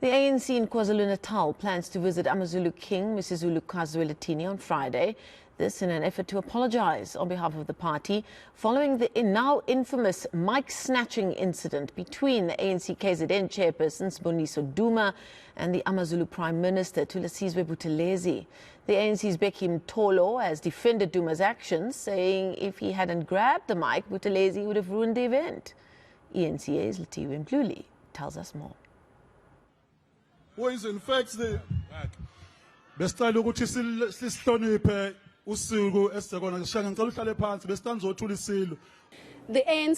The ANC in KwaZulu-Natal plans to visit AmaZulu King, MisuZulu kaZwelithini on Friday. This in an effort to apologise on behalf of the party following the now infamous mic-snatching incident between the ANC KZN Chairperson Sboniso Duma and the AmaZulu Prime Minister Thulasizwe Buthelezi. The ANC's Bheki Mtolo has defended Duma's actions, saying if he hadn't grabbed the mic, Buthelezi would have ruined the event. eNCA's Lethiwe Mdluli tells us more. In fact, the ANC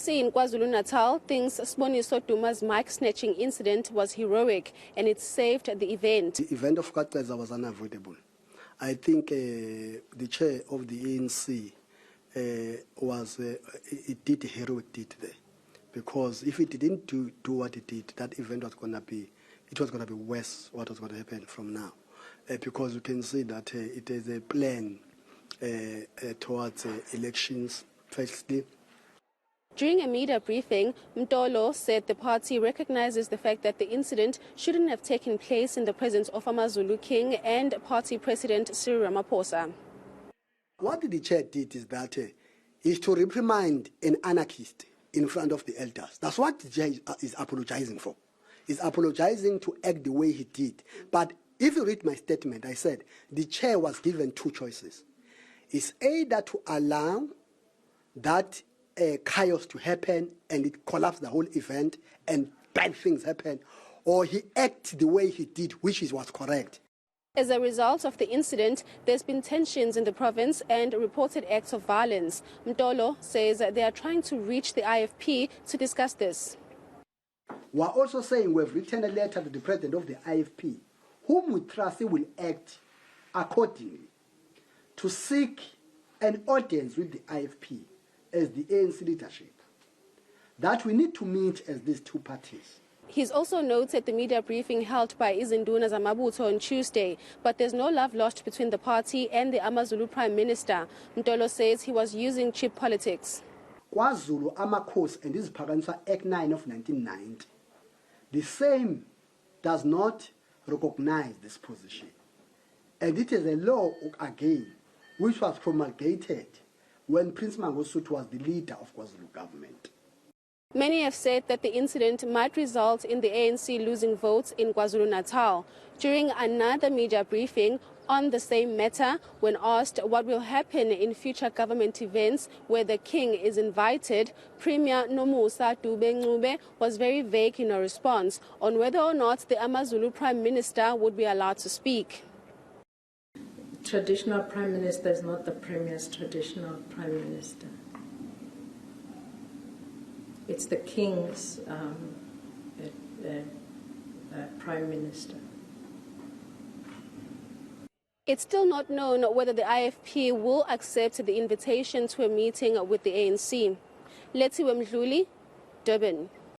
in KwaZulu-Natal thinks Sboniso Duma's mic-snatching incident was heroic and it saved the event. The event of KZN was unavoidable. I think the chair of the ANC it did a heroic deed there, because if it didn't do what it did, that event was going to be worse. What was going to happen from now, because you can see that it is a plan towards elections. Firstly, during a media briefing, Mtolo said the party recognizes the fact that the incident shouldn't have taken place in the presence of AmaZulu King and party president Cyril Ramaphosa. What the chair did is that is to reprimand an anarchist in front of the elders. That's what the chair is apologizing for. He's apologizing to act the way he did. But if you read my statement, I said the chair was given two choices. It's either to allow that chaos to happen and it collapse the whole event and bad things happen, or he act the way he did, which was correct. As a result of the incident, there's been tensions in the province and reported acts of violence. Mtolo says they are trying to reach the IFP to discuss this. We are also saying we have written a letter to the president of the IFP, whom we trust will act accordingly, to seek an audience with the IFP as the ANC leadership, that we need to meet as these two parties. He's also noted the media briefing held by Izinduna's Amabutho on Tuesday, but there's no love lost between the party and the AmaZulu Prime Minister. Mtolo says he was using cheap politics. KwaZulu Amakhosi and this Paganiswa Act 9 of 1990, the same does not recognize this position. And it is a law, again, which was promulgated when Prince Mangosuthu was the leader of KwaZulu government. Many have said that the incident might result in the ANC losing votes in KwaZulu-Natal. During another media briefing on the same matter, when asked what will happen in future government events where the king is invited, Premier Nomusa Dube was very vague in a response on whether or not the AmaZulu Prime Minister would be allowed to speak. Traditional Prime Minister is not the Premier's traditional Prime Minister. It's the King's Prime Minister. It's still not known whether the IFP will accept the invitation to a meeting with the ANC. Lethiwe Mdluli, Durban.